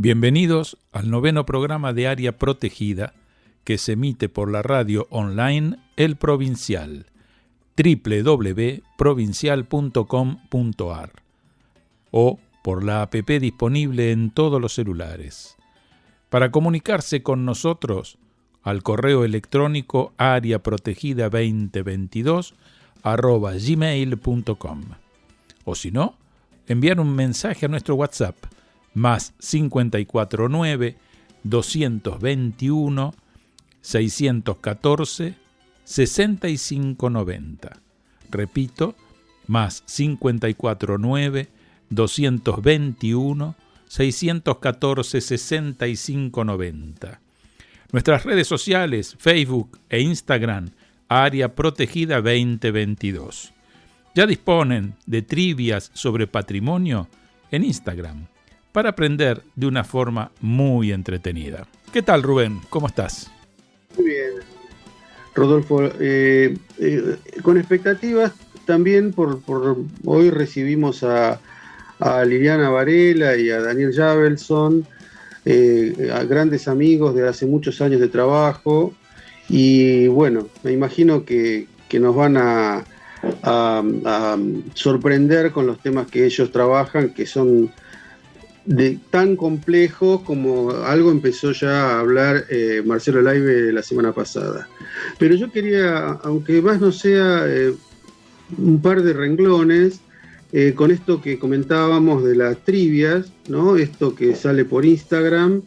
Bienvenidos al noveno programa de Área Protegida que se emite por la radio online El Provincial, www.provincial.com.ar o por la app disponible en todos los celulares. Para comunicarse con nosotros, al correo electrónico areaprotegida2022@gmail.com o si no, enviar un mensaje a nuestro WhatsApp más 549 221 614 6590. Repito, más 549 221 614 6590. Nuestras redes sociales, Facebook e Instagram, Área Protegida 2022. Ya disponen de trivias sobre patrimonio en Instagram para aprender de una forma muy entretenida. ¿Qué tal, Rubén? ¿Cómo estás? Muy bien, Rodolfo. Con expectativas también por hoy recibimos a Liliana Varela y a Daniel Javelson, a grandes amigos de hace muchos años de trabajo, y bueno, me imagino que nos van a sorprender con los temas que ellos trabajan, que son tan complejos como algo empezó ya a hablar Marcelo Laibe la semana pasada. Pero yo quería, aunque más no sea un par de renglones, con esto que comentábamos de las trivias, ¿no? Esto que sale por Instagram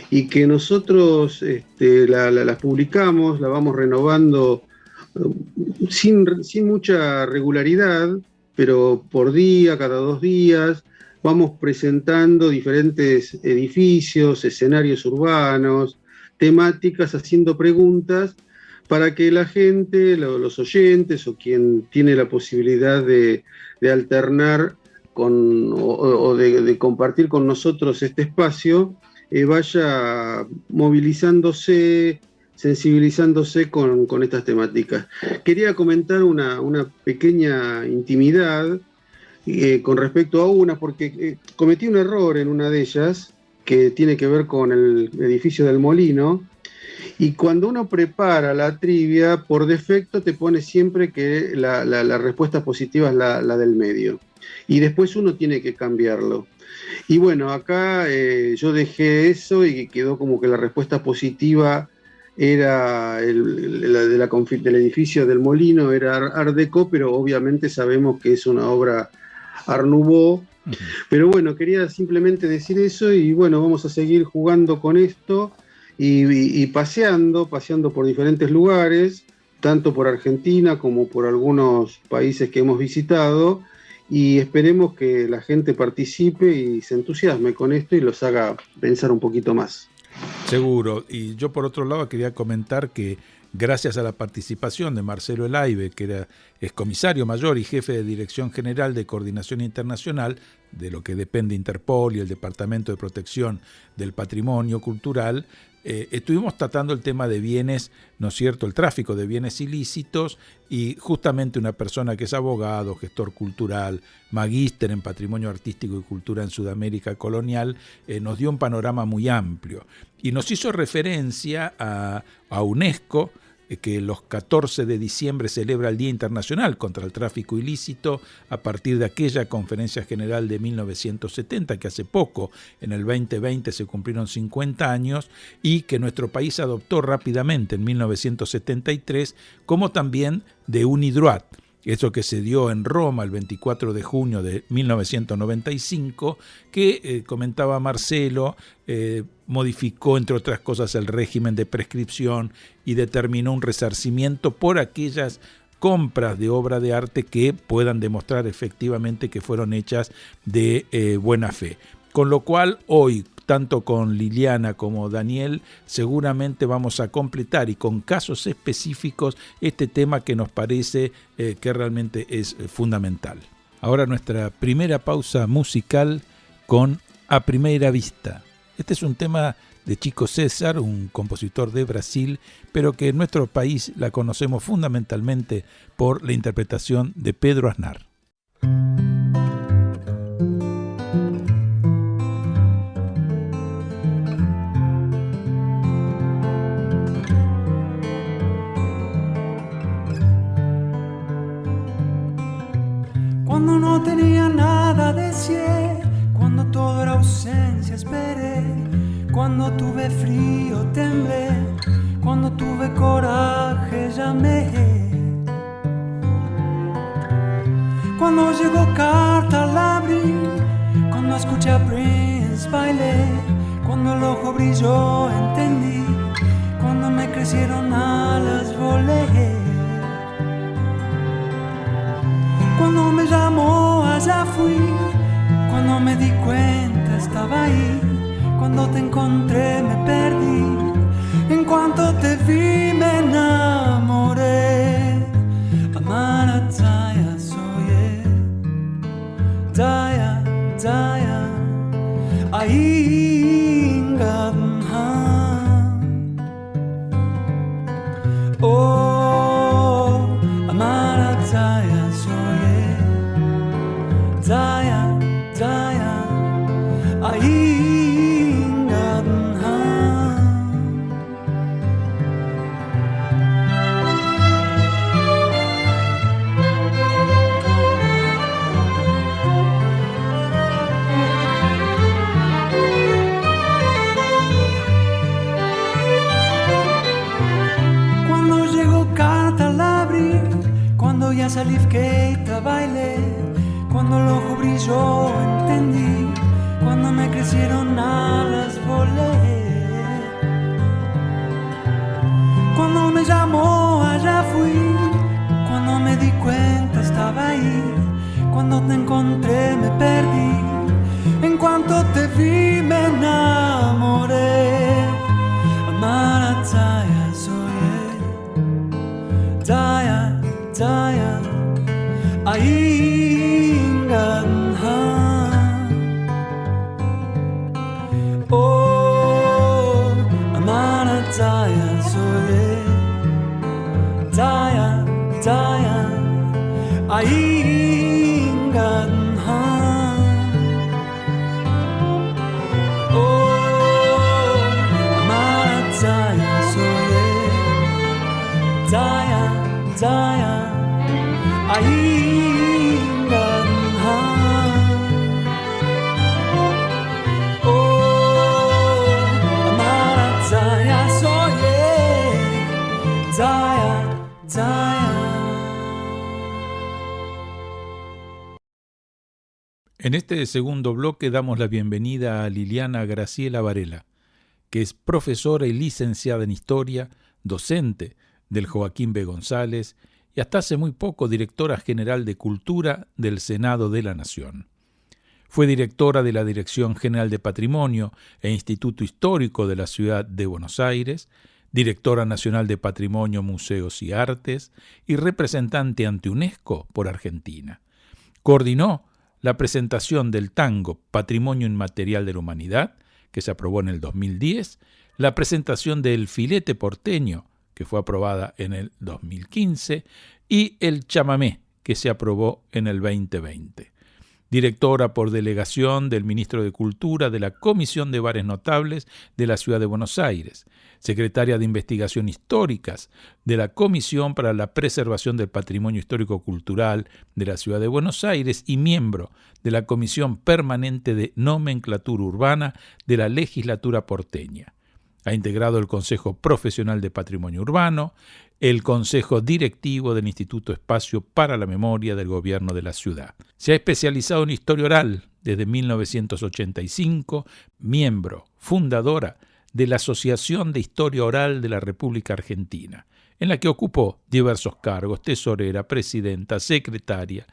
y que nosotros las publicamos, la vamos renovando sin mucha regularidad, pero por día, cada 2 días, vamos presentando diferentes edificios, escenarios urbanos, temáticas, haciendo preguntas para que la gente, los oyentes o quien tiene la posibilidad de alternar o de compartir con nosotros este espacio, vaya movilizándose, sensibilizándose con estas temáticas. Quería comentar una pequeña intimidad con respecto a una, porque cometí un error en una de ellas, que tiene que ver con el edificio del Molino, y cuando uno prepara la trivia, por defecto te pone siempre que la respuesta positiva es la del medio, y después uno tiene que cambiarlo. Y bueno, acá yo dejé eso y quedó como que la respuesta positiva era del edificio del Molino, era Art Deco, pero obviamente sabemos que es una obra Art Nouveau. Pero bueno, quería simplemente decir eso, y bueno, vamos a seguir jugando con esto y paseando por diferentes lugares, tanto por Argentina como por algunos países que hemos visitado, y esperemos que la gente participe y se entusiasme con esto y los haga pensar un poquito más. Seguro. Y yo por otro lado quería comentar que gracias a la participación de Marcelo Laibe, que es comisario mayor y jefe de Dirección General de Coordinación Internacional, de lo que depende Interpol y el Departamento de Protección del Patrimonio Cultural, estuvimos tratando el tema de bienes, ¿no es cierto?, el tráfico de bienes ilícitos, y justamente una persona que es abogado, gestor cultural, magíster en Patrimonio Artístico y Cultura en Sudamérica Colonial, nos dio un panorama muy amplio y nos hizo referencia a UNESCO, que los 14 de diciembre celebra el Día Internacional contra el Tráfico Ilícito a partir de aquella Conferencia General de 1970, que hace poco, en el 2020, se cumplieron 50 años, y que nuestro país adoptó rápidamente en 1973, como también de UNIDROIT, eso que se dio en Roma el 24 de junio de 1995, que comentaba Marcelo, modificó, entre otras cosas, el régimen de prescripción y determinó un resarcimiento por aquellas compras de obra de arte que puedan demostrar efectivamente que fueron hechas de buena fe. Con lo cual, hoy, tanto con Liliana como Daniel, seguramente vamos a completar y con casos específicos este tema que nos parece que realmente es fundamental. Ahora nuestra primera pausa musical con A Primera Vista. Este es un tema de Chico César, un compositor de Brasil, pero que en nuestro país la conocemos fundamentalmente por la interpretación de Pedro Aznar. Cuando tuve frío temblé, cuando tuve coraje llamé. Cuando llegó carta la abrí, cuando escuché a Prince bailé, cuando el ojo brilló entendí, cuando me crecieron alas volé. Cuando me llamó allá fui, cuando me di cuenta estaba ahí, cuando te encontré me perdí, en cuanto te vi me enamoré. Amara Zaya soye, Zaya, Zaya, Aingadhan. Oh, Amara Zaya soye, Zaya, Zaya, cuando llegó carta la abrí, cuando ya salí keita bailé, cuando el ojo brilló entendí, cuando me crecieron alas volé. Cuando me llamó allá fui, cuando me di cuenta estaba ahí, cuando te encontré me perdí, en cuanto te vi me enamoré. Amara Zaya soye, Zaya, Zaya, Aingadhan. Oh, Amara Zaya soye, Zaya, Zaya, Aingadhan. Oh, Amara Zaya soye, Zaya, Zaya, En este segundo bloque damos la bienvenida a Liliana Graciela Varela, que es profesora y licenciada en Historia, docente del Joaquín B. González y hasta hace muy poco directora general de Cultura del Senado de la Nación. Fue directora de la Dirección General de Patrimonio e Instituto Histórico de la Ciudad de Buenos Aires, directora nacional de Patrimonio, Museos y Artes y representante ante UNESCO por Argentina. Coordinó la presentación del tango Patrimonio Inmaterial de la Humanidad, que se aprobó en el 2010, la presentación del Filete Porteño, que fue aprobada en el 2015, y el chamamé, que se aprobó en el 2020. Directora por delegación del Ministro de Cultura de la Comisión de Bares Notables de la Ciudad de Buenos Aires, secretaria de Investigación Históricas de la Comisión para la Preservación del Patrimonio Histórico-Cultural de la Ciudad de Buenos Aires y miembro de la Comisión Permanente de Nomenclatura Urbana de la Legislatura porteña. Ha integrado el Consejo Profesional de Patrimonio Urbano, el Consejo Directivo del Instituto Espacio para la Memoria del Gobierno de la Ciudad. Se ha especializado en Historia Oral desde 1985, miembro fundadora de la Asociación de Historia Oral de la República Argentina, en la que ocupó diversos cargos: tesorera, presidenta, secretaria,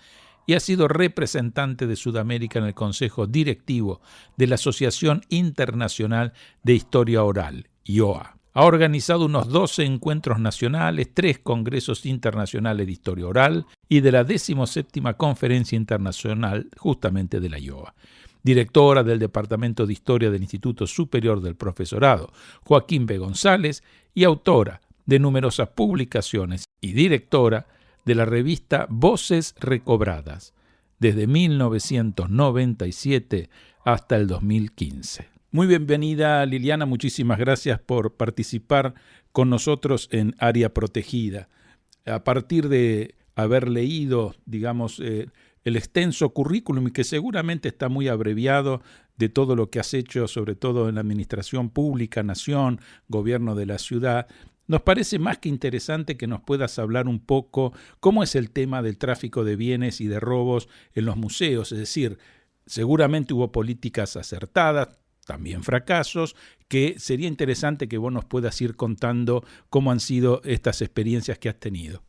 y ha sido representante de Sudamérica en el Consejo Directivo de la Asociación Internacional de Historia Oral, IOA. Ha organizado unos 12 encuentros nacionales, 3 congresos internacionales de historia oral y de la 17ª Conferencia Internacional justamente de la IOA. Directora del Departamento de Historia del Instituto Superior del Profesorado, Joaquín B. González, y autora de numerosas publicaciones y directora de la revista Voces Recobradas, desde 1997 hasta el 2015. Muy bienvenida, Liliana, muchísimas gracias por participar con nosotros en Área Protegida. A partir de haber leído, digamos, el extenso currículum, que seguramente está muy abreviado, de todo lo que has hecho, sobre todo en la administración pública, nación, gobierno de la ciudad. Nos parece más que interesante que nos puedas hablar un poco cómo es el tema del tráfico de bienes y de robos en los museos. Es decir, seguramente hubo políticas acertadas, también fracasos, que sería interesante que vos nos puedas ir contando cómo han sido estas experiencias que has tenido.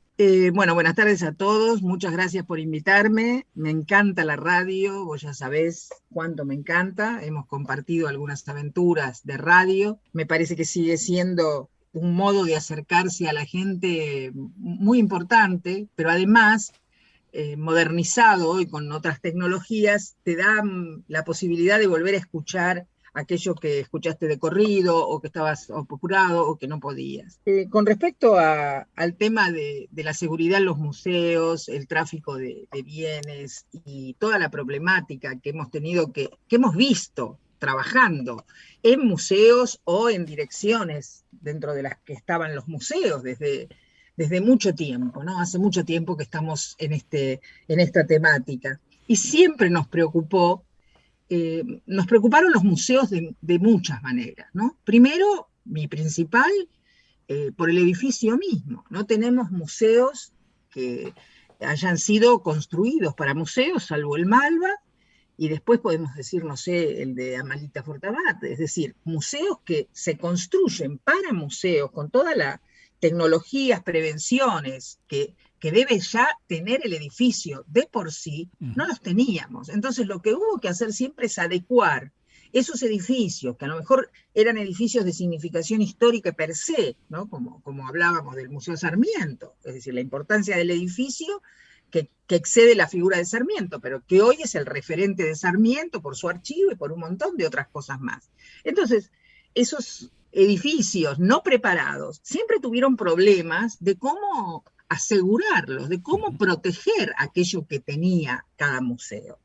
Bueno, buenas tardes a todos, muchas gracias por invitarme, me encanta la radio, vos ya sabés cuánto me encanta, hemos compartido algunas aventuras de radio, me parece que sigue siendo un modo de acercarse a la gente muy importante, pero además modernizado hoy con otras tecnologías, te da la posibilidad de volver a escuchar aquello que escuchaste de corrido o que estabas apurado o que no podías. Con respecto al tema de la seguridad en los museos, el tráfico de bienes y toda la problemática que hemos tenido, que hemos visto trabajando en museos o en direcciones dentro de las que estaban los museos desde mucho tiempo, ¿no? Hace mucho tiempo que estamos en esta temática. Y siempre nos preocuparon los museos de muchas maneras, ¿no? Primero, mi principal, por el edificio mismo. No tenemos museos que hayan sido construidos para museos, salvo el Malva, y después podemos decir, no sé, el de Amalita Fortabat, es decir, museos que se construyen para museos, con todas las tecnologías, prevenciones que debe ya tener el edificio de por sí, no los teníamos. Entonces lo que hubo que hacer siempre es adecuar esos edificios, que a lo mejor eran edificios de significación histórica per se, ¿no? Como hablábamos del Museo Sarmiento, es decir, la importancia del edificio que excede la figura de Sarmiento, pero que hoy es el referente de Sarmiento por su archivo y por un montón de otras cosas más. Entonces, esos edificios no preparados siempre tuvieron problemas de cómo asegurarlos, de cómo proteger aquello que tenía cada museo.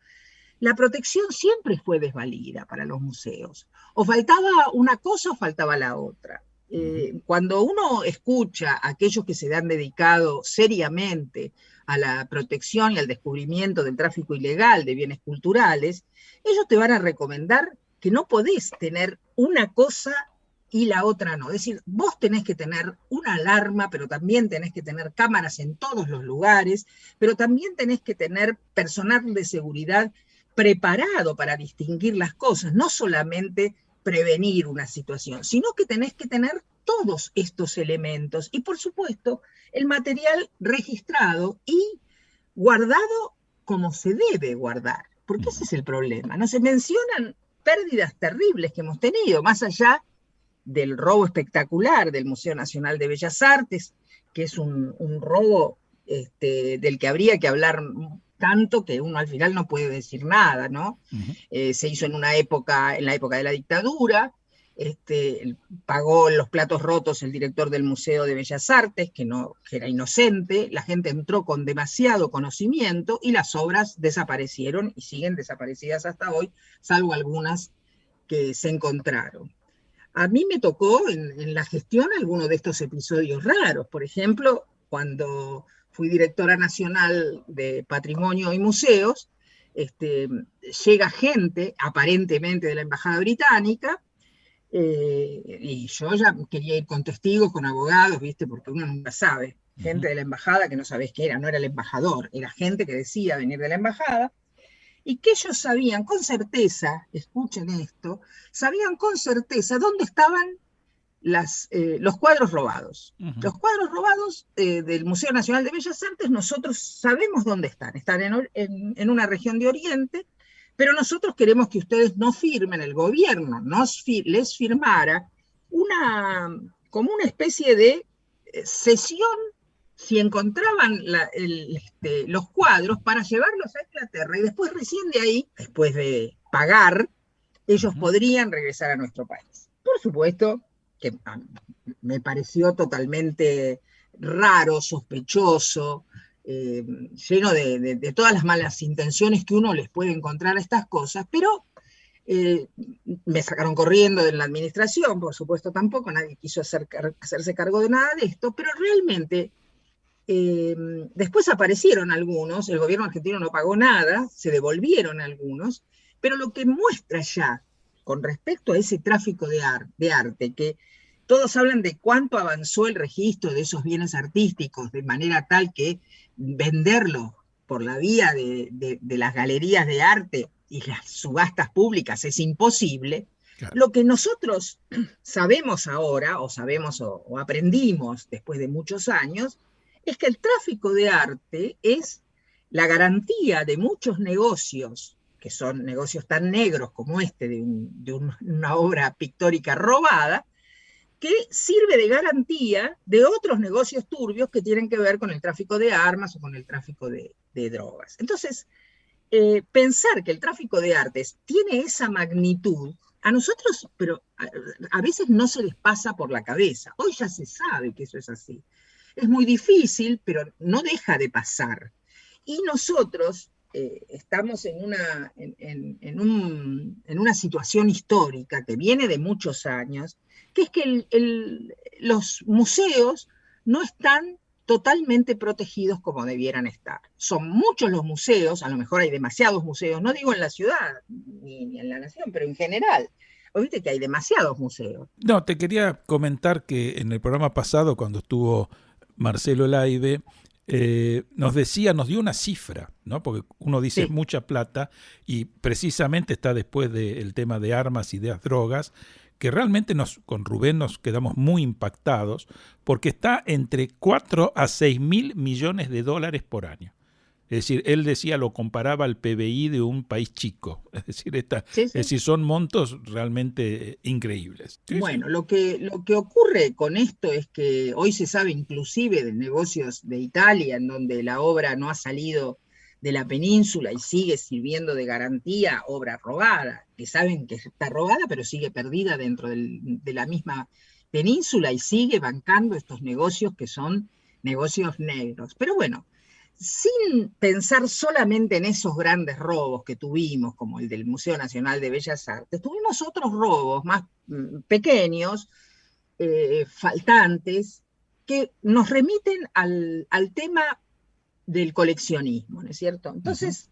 La protección siempre fue desvalida para los museos. O faltaba una cosa o faltaba la otra. Cuando uno escucha a aquellos que se han dedicado seriamente a la protección y al descubrimiento del tráfico ilegal de bienes culturales, ellos te van a recomendar que no podés tener una cosa y la otra no. Es decir, vos tenés que tener una alarma, pero también tenés que tener cámaras en todos los lugares, pero también tenés que tener personal de seguridad preparado para distinguir las cosas, no solamente prevenir una situación, sino que tenés que tener todos estos elementos y, por supuesto, el material registrado y guardado como se debe guardar, porque ese es el problema. No se mencionan pérdidas terribles que hemos tenido, más allá del robo espectacular del Museo Nacional de Bellas Artes, que es un robo del que habría que hablar tanto que uno al final no puede decir nada, ¿no? Se hizo en la época de la dictadura, pagó los platos rotos el director del Museo de Bellas Artes, que era inocente, la gente entró con demasiado conocimiento y las obras desaparecieron y siguen desaparecidas hasta hoy, salvo algunas que se encontraron. A mí me tocó en la gestión algunos de estos episodios raros. Por ejemplo, cuando fui directora nacional de Patrimonio y Museos, llega gente, aparentemente de la Embajada Británica, y yo ya quería ir con testigos, con abogados, ¿viste? Porque uno nunca sabe. Gente de la Embajada que no sabés qué era, no era el embajador, era gente que decía venir de la Embajada, y que ellos sabían con certeza, escuchen esto, sabían con certeza dónde estaban los cuadros robados. Los cuadros robados del Museo Nacional de Bellas Artes, nosotros sabemos dónde están en una región de Oriente, pero nosotros queremos que ustedes no firmen, el gobierno les firmara como una especie de cesión si encontraban los cuadros para llevarlos a Inglaterra y después recién de ahí, después de pagar, ellos podrían regresar a nuestro país. Por supuesto que me pareció totalmente raro, sospechoso, lleno de todas las malas intenciones que uno les puede encontrar a estas cosas, pero me sacaron corriendo de la administración, por supuesto tampoco, nadie quiso hacerse cargo de nada de esto, pero realmente después aparecieron algunos, el gobierno argentino no pagó nada, se devolvieron algunos, Pero lo que muestra ya, con respecto a ese tráfico de arte, que todos hablan de cuánto avanzó el registro de esos bienes artísticos, de manera tal que venderlo por la vía de las galerías de arte y las subastas públicas es imposible. Claro. Lo que nosotros sabemos ahora, o aprendimos después de muchos años, es que el tráfico de arte es la garantía de muchos negocios, que son negocios tan negros como este de una obra pictórica robada, que sirve de garantía de otros negocios turbios que tienen que ver con el tráfico de armas o con el tráfico de drogas. Entonces, pensar que el tráfico de artes tiene esa magnitud, a nosotros, pero a veces no se les pasa por la cabeza. Hoy ya se sabe que eso es así. Es muy difícil, pero no deja de pasar. Y nosotros estamos en una situación histórica que viene de muchos años, que es que los museos no están totalmente protegidos como debieran estar. Son muchos los museos, a lo mejor hay demasiados museos, no digo en la ciudad ni en la nación, pero en general. Viste que hay demasiados museos. No, te quería comentar que en el programa pasado, cuando estuvo Marcelo Laibe, nos dio una cifra, ¿no? Porque uno dice sí, mucha plata, y precisamente está después del tema de armas y de las drogas, que realmente con Rubén nos quedamos muy impactados, porque está entre 4 a 6 mil millones de dólares por año. Es decir, él decía, lo comparaba al PBI de un país chico. Es decir, es decir, son montos realmente increíbles. Sí, bueno, sí. Lo que ocurre con esto es que hoy se sabe inclusive de negocios de Italia, en donde la obra no ha salido de la península y sigue sirviendo de garantía, obra robada, que saben que está robada, pero sigue perdida dentro de la misma península y sigue bancando estos negocios que son negocios negros. Pero bueno, sin pensar solamente en esos grandes robos que tuvimos, como el del Museo Nacional de Bellas Artes, tuvimos otros robos más pequeños, faltantes, que nos remiten al tema del coleccionismo, ¿no es cierto? Entonces,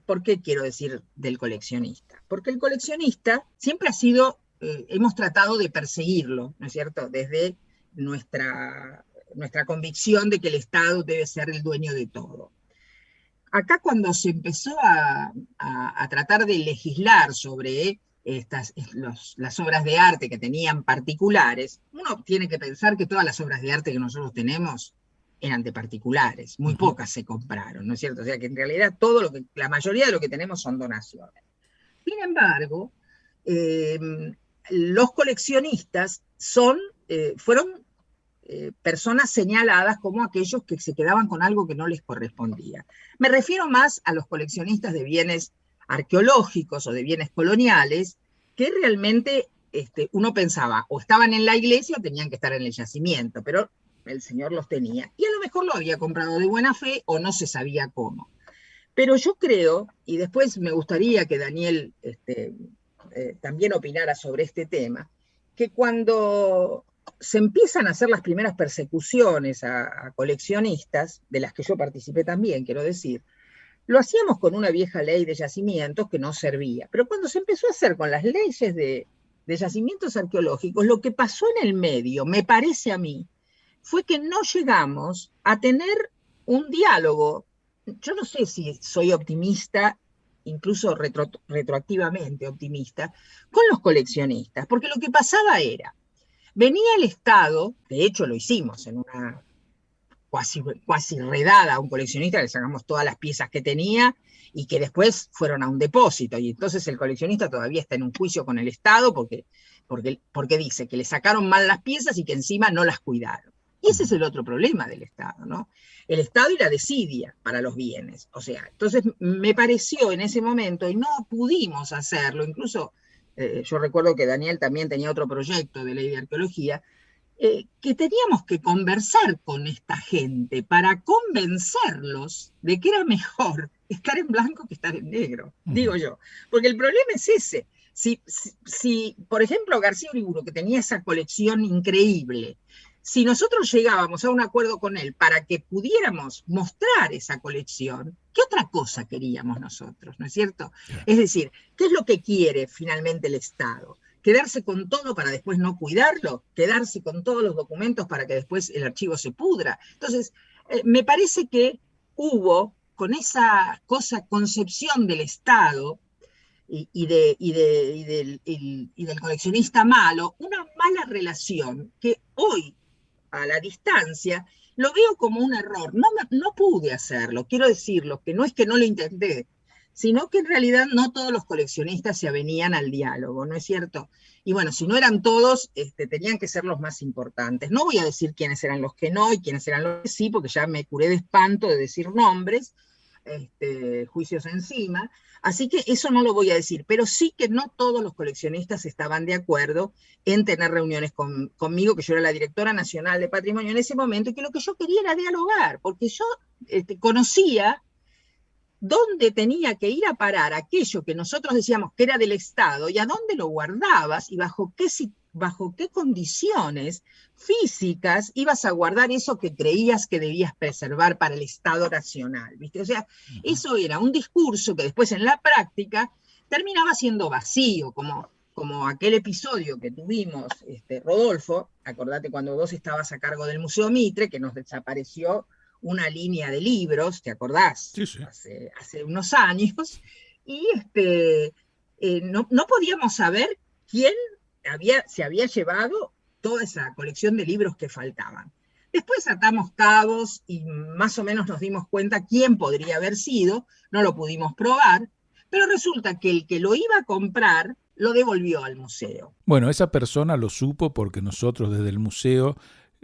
¿por qué quiero decir del coleccionista? Porque el coleccionista siempre ha sido, hemos tratado de perseguirlo, ¿no es cierto?, desde nuestra convicción de que el Estado debe ser el dueño de todo. Acá cuando se empezó a tratar de legislar sobre las obras de arte que tenían particulares, uno tiene que pensar que todas las obras de arte que nosotros tenemos eran de particulares, muy pocas se compraron, ¿no es cierto? O sea que en realidad la mayoría de lo que tenemos son donaciones. Sin embargo, los coleccionistas fueron personas señaladas como aquellos que se quedaban con algo que no les correspondía. Me refiero más a los coleccionistas de bienes arqueológicos o de bienes coloniales, que realmente uno pensaba o estaban en la iglesia o tenían que estar en el yacimiento, pero el señor los tenía, y a lo mejor lo había comprado de buena fe o no se sabía cómo. Pero yo creo, y después me gustaría que Daniel también opinara sobre este tema, que cuando se empiezan a hacer las primeras persecuciones a coleccionistas, de las que yo participé también, quiero decir, lo hacíamos con una vieja ley de yacimientos que no servía. Pero cuando se empezó a hacer con las leyes de yacimientos arqueológicos, lo que pasó en el medio, me parece a mí, fue que no llegamos a tener un diálogo. Yo no sé si soy optimista, incluso retroactivamente optimista, con los coleccionistas, porque lo que pasaba era, venía el Estado, de hecho lo hicimos en una cuasi redada a un coleccionista, le sacamos todas las piezas que tenía y que después fueron a un depósito, y entonces el coleccionista todavía está en un juicio con el Estado porque dice que le sacaron mal las piezas y que encima no las cuidaron. Y ese es el otro problema del Estado, ¿no? El Estado y la desidia para los bienes. O sea, entonces me pareció en ese momento, y no pudimos hacerlo, incluso yo recuerdo que Daniel también tenía otro proyecto de ley de arqueología, que teníamos que conversar con esta gente para convencerlos de que era mejor estar en blanco que estar en negro, digo yo. Porque el problema es ese. Si por ejemplo, García Uriburu, que tenía esa colección increíble, si nosotros llegábamos a un acuerdo con él para que pudiéramos mostrar esa colección, ¿qué otra cosa queríamos nosotros? ¿No es cierto? Es decir, ¿qué es lo que quiere finalmente el Estado? ¿Quedarse con todo para después no cuidarlo? ¿Quedarse con todos los documentos para que después el archivo se pudra? Entonces, me parece que hubo, con esa concepción del Estado y del coleccionista malo, una mala relación que hoy, a la distancia, lo veo como un error. No pude hacerlo, quiero decirlo, que no es que no lo intenté, sino que en realidad no todos los coleccionistas se avenían al diálogo, ¿no es cierto? Y bueno, si no eran todos, tenían que ser los más importantes. No voy a decir quiénes eran los que no y quiénes eran los que sí, porque ya me curé de espanto de decir nombres, juicios encima, así que eso no lo voy a decir, pero sí que no todos los coleccionistas estaban de acuerdo en tener reuniones conmigo, que yo era la directora nacional de patrimonio en ese momento, y que lo que yo quería era dialogar, porque yo conocía dónde tenía que ir a parar aquello que nosotros decíamos que era del Estado, y a dónde lo guardabas, y bajo qué condiciones físicas ibas a guardar eso que creías que debías preservar para el Estado nacional, ¿viste? O sea, eso era un discurso que después en la práctica terminaba siendo vacío, como aquel episodio que tuvimos, Rodolfo, acordate cuando vos estabas a cargo del Museo Mitre, que nos desapareció una línea de libros, ¿te acordás? Sí, sí. Hace unos años, y no podíamos saber quién se había llevado toda esa colección de libros que faltaban. Después atamos cabos y más o menos nos dimos cuenta quién podría haber sido, no lo pudimos probar, pero resulta que el que lo iba a comprar lo devolvió al museo. Bueno, esa persona lo supo porque nosotros desde el museo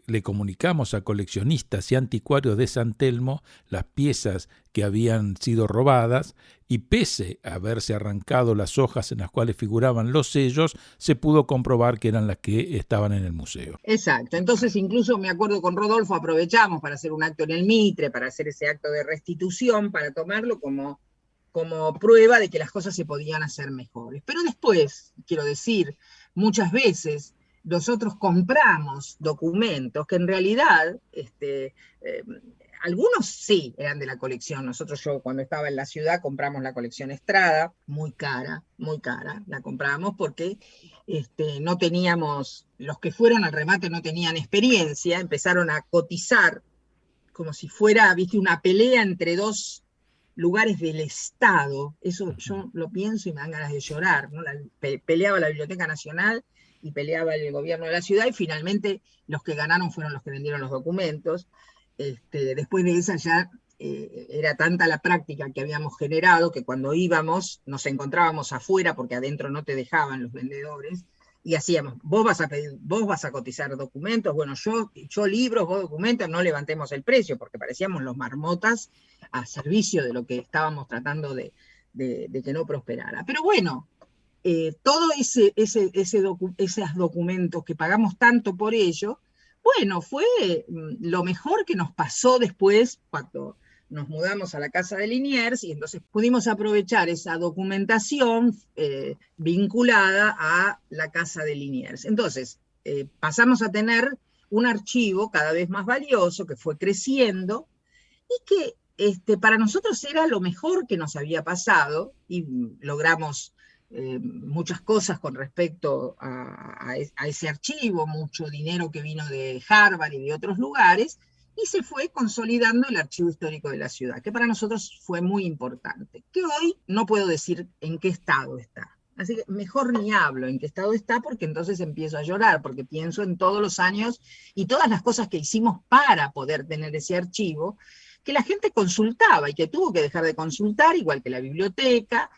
le comunicamos a coleccionistas y anticuarios de San Telmo las piezas que habían sido robadas, y pese a haberse arrancado las hojas en las cuales figuraban los sellos, se pudo comprobar que eran las que estaban en el museo. Exacto, entonces incluso me acuerdo con Rodolfo aprovechamos para hacer un acto en el Mitre, para hacer ese acto de restitución, para tomarlo como prueba de que las cosas se podían hacer mejores. Pero después, quiero decir, muchas veces nosotros compramos documentos que en realidad, algunos sí eran de la colección. Yo cuando estaba en la ciudad compramos la colección Estrada, muy cara, la compramos porque no teníamos, los que fueron al remate no tenían experiencia, empezaron a cotizar como si fuera, viste, una pelea entre dos lugares del Estado. Eso yo lo pienso y me dan ganas de llorar, ¿no? Peleaba la Biblioteca Nacional y peleaba el gobierno de la ciudad, y finalmente los que ganaron fueron los que vendieron los documentos. Después de esa ya era tanta la práctica que habíamos generado que cuando íbamos nos encontrábamos afuera porque adentro no te dejaban los vendedores, y hacíamos, vos vas a cotizar documentos, bueno, yo libros, vos documentos, no levantemos el precio, porque parecíamos los marmotas a servicio de lo que estábamos tratando de que no prosperara. Pero bueno, todo esos documentos que pagamos tanto por ello, bueno, fue lo mejor que nos pasó después cuando nos mudamos a la casa de Liniers, y entonces pudimos aprovechar esa documentación vinculada a la casa de Liniers. Entonces pasamos a tener un archivo cada vez más valioso que fue creciendo y que para nosotros era lo mejor que nos había pasado, y logramos muchas cosas con respecto a ese archivo, mucho dinero que vino de Harvard y de otros lugares, y se fue consolidando el archivo histórico de la ciudad, que para nosotros fue muy importante, que hoy no puedo decir en qué estado está. Así que mejor ni hablo en qué estado está, porque entonces empiezo a llorar, porque pienso en todos los años y todas las cosas que hicimos para poder tener ese archivo, que la gente consultaba y que tuvo que dejar de consultar, igual que la biblioteca,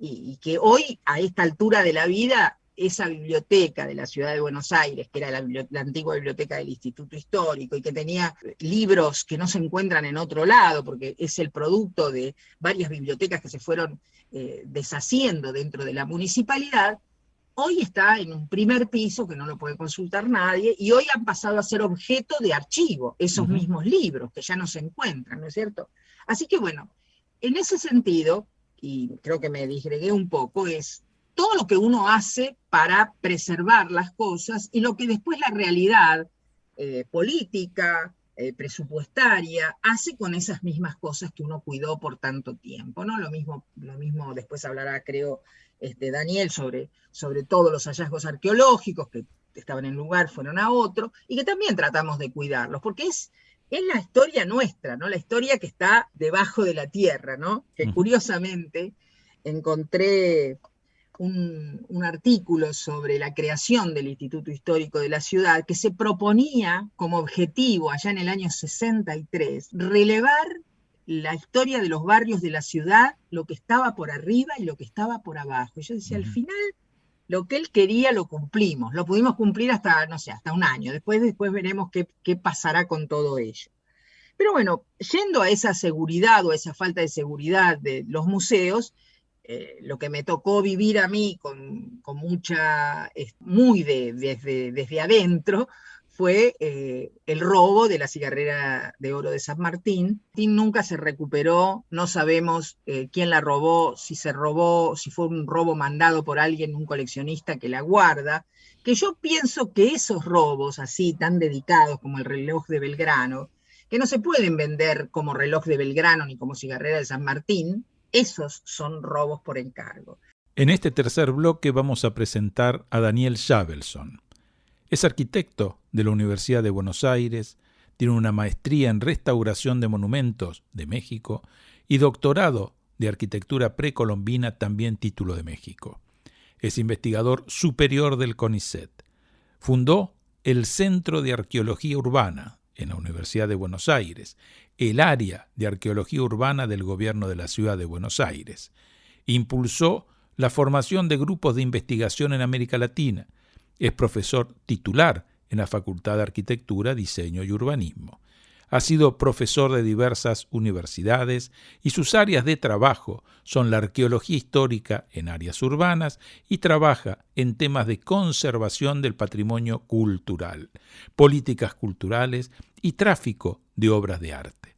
y que hoy, a esta altura de la vida, esa biblioteca de la ciudad de Buenos Aires, que era la antigua biblioteca del Instituto Histórico, y que tenía libros que no se encuentran en otro lado, porque es el producto de varias bibliotecas que se fueron deshaciendo dentro de la municipalidad, hoy está en un primer piso que no lo puede consultar nadie, y hoy han pasado a ser objeto de archivo, esos mismos libros que ya no se encuentran, ¿no es cierto? Así que bueno, en ese sentido, y creo que me disgregué un poco, es todo lo que uno hace para preservar las cosas y lo que después la realidad política, presupuestaria, hace con esas mismas cosas que uno cuidó por tanto tiempo, ¿no? Lo mismo después hablará, creo, Daniel sobre todos los hallazgos arqueológicos que estaban en un lugar, fueron a otro, y que también tratamos de cuidarlos, porque es la historia nuestra, ¿no? La historia que está debajo de la tierra, ¿no? Que curiosamente encontré un artículo sobre la creación del Instituto Histórico de la Ciudad que se proponía como objetivo allá en el año 63 relevar la historia de los barrios de la ciudad, lo que estaba por arriba y lo que estaba por abajo. Y yo decía, al final, lo que él quería lo cumplimos, lo pudimos cumplir hasta, no sé, hasta un año, después veremos qué pasará con todo ello. Pero bueno, yendo a esa seguridad o a esa falta de seguridad de los museos, lo que me tocó vivir a mí con mucha, muy desde adentro, fue el robo de la cigarrera de oro de San Martín. Nunca se recuperó, no sabemos quién la robó, si fue un robo mandado por alguien, un coleccionista que la guarda, que yo pienso que esos robos así tan dedicados como el reloj de Belgrano, que no se pueden vender como reloj de Belgrano ni como cigarrera de San Martín, esos son robos por encargo. En este tercer bloque vamos a presentar a Daniel Shabelson. Es arquitecto de la Universidad de Buenos Aires, tiene una maestría en restauración de monumentos de México y doctorado de arquitectura precolombina, también título de México. Es investigador superior del CONICET. Fundó el Centro de Arqueología Urbana en la Universidad de Buenos Aires, el área de arqueología urbana del gobierno de la ciudad de Buenos Aires. Impulsó la formación de grupos de investigación en América Latina. Es profesor titular en la Facultad de Arquitectura, Diseño y Urbanismo. Ha sido profesor de diversas universidades y sus áreas de trabajo son la arqueología histórica en áreas urbanas y trabaja en temas de conservación del patrimonio cultural, políticas culturales y tráfico de obras de arte.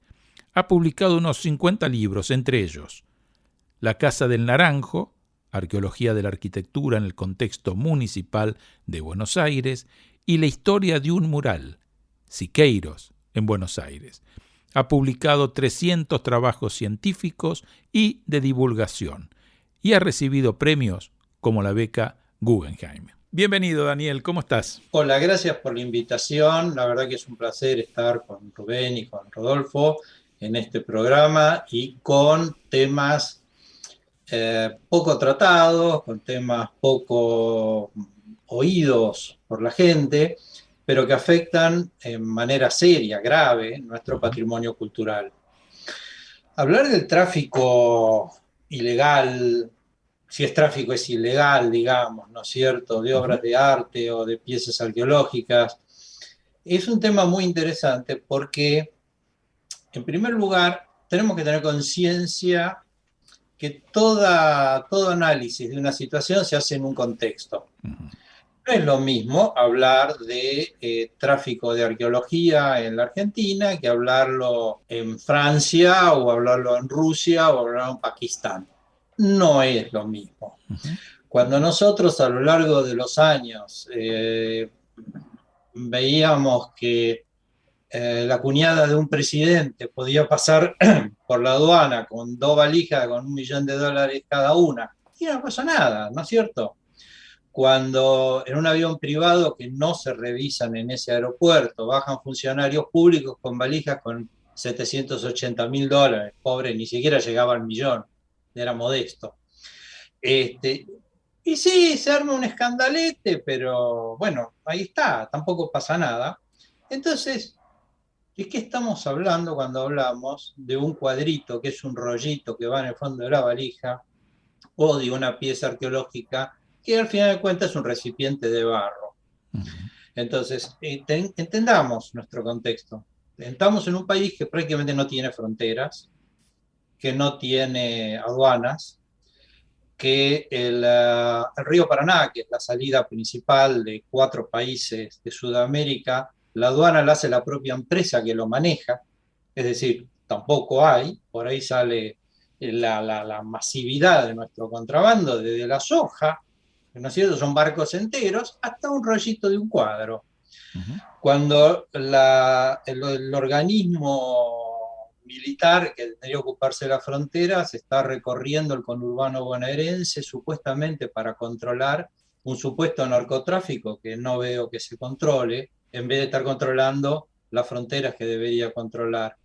Ha publicado unos 50 libros, entre ellos La Casa del Naranjo, Arqueología de la Arquitectura en el contexto municipal de Buenos Aires, y La historia de un mural, Siqueiros, en Buenos Aires. Ha publicado 300 trabajos científicos y de divulgación, y ha recibido premios como la beca Guggenheim. Bienvenido, Daniel, ¿cómo estás? Hola, gracias por la invitación. La verdad que es un placer estar con Rubén y con Rodolfo en este programa y con temas poco tratados, con temas poco oídos por la gente, pero que afectan en manera seria, grave, nuestro patrimonio cultural. Hablar del tráfico ilegal, si es tráfico es ilegal, digamos, ¿no es cierto?, de obras de arte o de piezas arqueológicas, es un tema muy interesante porque, en primer lugar, tenemos que tener conciencia que todo análisis de una situación se hace en un contexto. No es lo mismo hablar de tráfico de arqueología en la Argentina que hablarlo en Francia o hablarlo en Rusia o hablarlo en Pakistán. No es lo mismo. Cuando nosotros a lo largo de los años veíamos que la cuñada de un presidente podía pasar por la aduana con 2 valijas con $1 millón cada una, y no pasa nada, ¿no es cierto? Cuando en un avión privado que no se revisan en ese aeropuerto, bajan funcionarios públicos con valijas con $780.000, pobre, ni siquiera llegaba al millón, era modesto. Y sí, se arma un escandalete, pero bueno, ahí está, tampoco pasa nada. Entonces, ¿de qué estamos hablando cuando hablamos de un cuadrito, que es un rollito que va en el fondo de la valija, o de una pieza arqueológica que al final de cuentas es un recipiente de barro? Entonces, entendamos nuestro contexto. Estamos en un país que prácticamente no tiene fronteras, que no tiene aduanas, que el río Paraná, que es la salida principal de 4 países de Sudamérica, la aduana la hace la propia empresa que lo maneja, es decir, tampoco hay, por ahí sale la masividad de nuestro contrabando, desde la soja, ¿no es cierto?, son barcos enteros, hasta un rollito de un cuadro. Cuando el organismo militar que tendría que ocuparse de la frontera se está recorriendo el conurbano bonaerense supuestamente para controlar un supuesto narcotráfico que no veo que se controle, en vez de estar controlando las fronteras que debería controlar.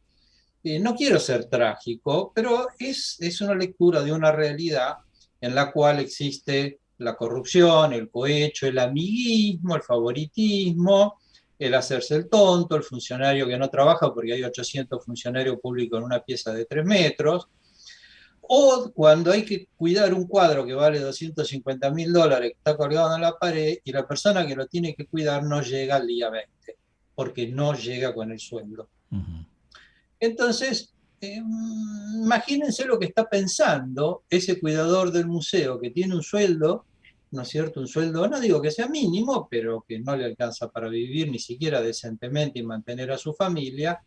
No quiero ser trágico, pero es una lectura de una realidad en la cual existe la corrupción, el cohecho, el amiguismo, el favoritismo, el hacerse el tonto, el funcionario que no trabaja porque hay 800 funcionarios públicos en una pieza de 3 metros, o cuando hay que cuidar un cuadro que vale $250.000 que está colgado en la pared y la persona que lo tiene que cuidar no llega al día 20, porque no llega con el sueldo. Entonces, imagínense lo que está pensando ese cuidador del museo que tiene un sueldo, ¿no es cierto? Un sueldo, no digo que sea mínimo, pero que no le alcanza para vivir ni siquiera decentemente y mantener a su familia,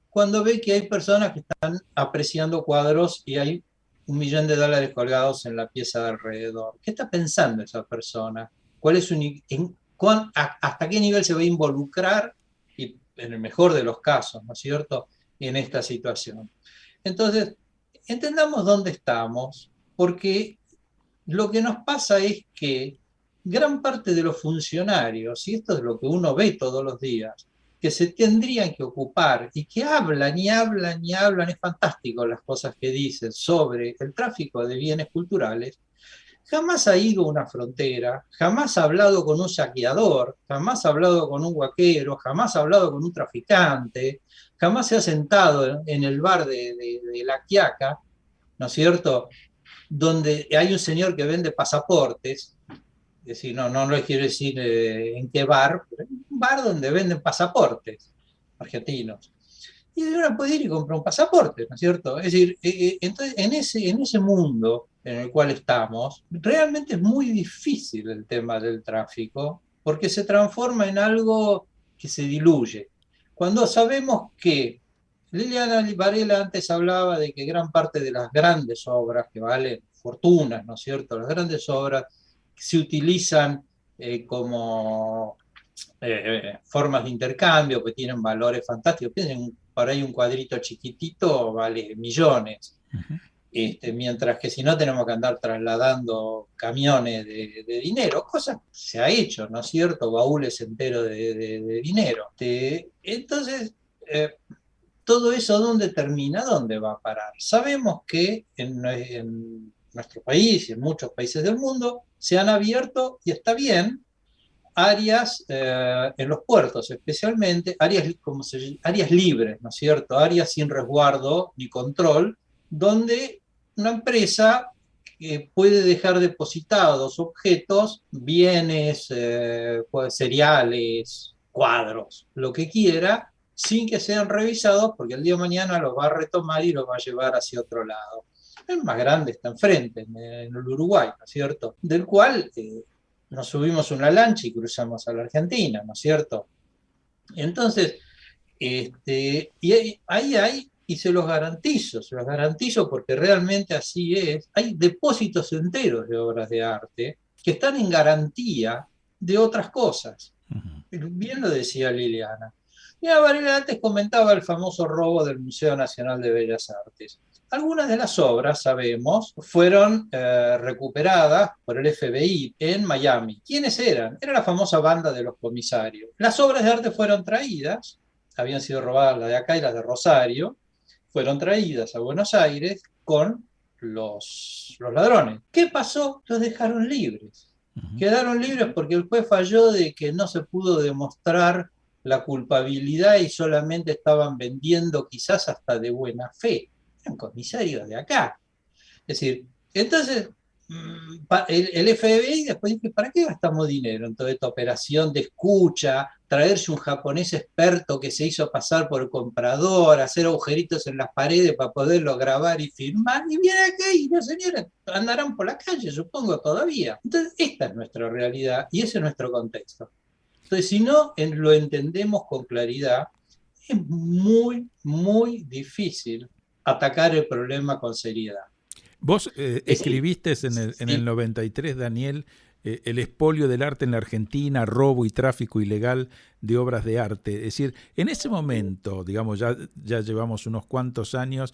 cuando ve que hay personas que están apreciando cuadros y hay $1 millón colgados en la pieza de alrededor. ¿Qué está pensando esa persona? ¿Cuál es hasta qué nivel se va a involucrar? Y en el mejor de los casos, ¿no es cierto?, en esta situación. Entonces, entendamos dónde estamos, porque lo que nos pasa es que gran parte de los funcionarios, y esto es lo que uno ve todos los días, que se tendrían que ocupar y que hablan y hablan y hablan, es fantástico las cosas que dicen sobre el tráfico de bienes culturales, jamás ha ido a una frontera, jamás ha hablado con un saqueador, jamás ha hablado con un guaquero, jamás ha hablado con un traficante, jamás se ha sentado en el bar de La Quiaca, ¿no es cierto?, donde hay un señor que vende pasaportes, es decir, no le quiero decir en qué bar, pero un bar donde venden pasaportes argentinos. Y uno puede ir y comprar un pasaporte, ¿no es cierto? Es decir, entonces en ese mundo en el cual estamos, realmente es muy difícil el tema del tráfico, porque se transforma en algo que se diluye. Cuando sabemos que Liliana Varela antes hablaba de que gran parte de las grandes obras, que valen fortunas, ¿no es cierto?, las grandes obras se utilizan como formas de intercambio que tienen valores fantásticos. Piensen, por ahí un cuadrito chiquitito vale millones. Mientras que si no tenemos que andar trasladando camiones de dinero, cosas que se ha hecho, ¿no es cierto?, baúles enteros de dinero. Entonces, todo eso, ¿dónde termina? ¿Dónde va a parar? Sabemos que en nuestro país y en muchos países del mundo se han abierto, y está bien, áreas en los puertos, especialmente áreas libres, ¿no es cierto?, áreas sin resguardo ni control, donde una empresa puede dejar depositados objetos, bienes, cereales, cuadros, lo que quiera, sin que sean revisados, porque el día de mañana los va a retomar y los va a llevar hacia otro lado. El más grande está enfrente, en el Uruguay, ¿no es cierto?, del cual nos subimos una lancha y cruzamos a la Argentina, ¿no es cierto? Entonces, y ahí hay, y se los garantizo porque realmente así es, hay depósitos enteros de obras de arte que están en garantía de otras cosas. Bien lo decía Liliana. Liliana Varela antes comentaba el famoso robo del Museo Nacional de Bellas Artes. Algunas de las obras, sabemos, fueron recuperadas por el FBI en Miami. ¿Quiénes eran? Era la famosa banda de los comisarios. Las obras de arte fueron traídas, habían sido robadas las de acá y las de Rosario, fueron traídas a Buenos Aires con los ladrones. ¿Qué pasó? Los dejaron libres. Quedaron libres porque el juez falló de que no se pudo demostrar la culpabilidad y solamente estaban vendiendo quizás hasta de buena fe. Eran comisarios de acá. Es decir, entonces el FBI después dice, ¿para qué gastamos dinero en toda esta operación de escucha, traerse un japonés experto que se hizo pasar por comprador, hacer agujeritos en las paredes para poderlo grabar y filmar? Y viene acá y los señores andarán por la calle, supongo, todavía. Entonces, esta es nuestra realidad y ese es nuestro contexto. Entonces, si no lo entendemos con claridad, es muy, muy difícil atacar el problema con seriedad. Vos escribiste en el 93, Daniel, el expolio del arte en la Argentina, robo y tráfico ilegal de obras de arte. Es decir, en ese momento, digamos, ya llevamos unos cuantos años,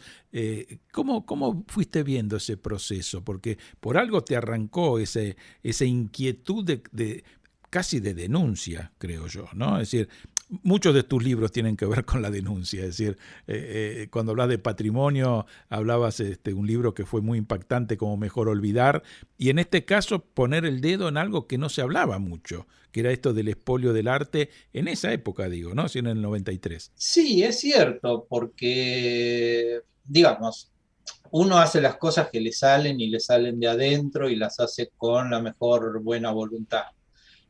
¿cómo fuiste viendo ese proceso? Porque por algo te arrancó esa inquietud de casi de denuncia, creo yo, ¿no? Es decir, muchos de tus libros tienen que ver con la denuncia. Es decir, cuando hablas de patrimonio, hablabas un libro que fue muy impactante como Mejor Olvidar, y en este caso poner el dedo en algo que no se hablaba mucho, que era esto del expolio del arte, en esa época, digo, ¿no? Sí, en el 93. Sí, es cierto, porque, digamos, uno hace las cosas que le salen y le salen de adentro y las hace con la mejor buena voluntad.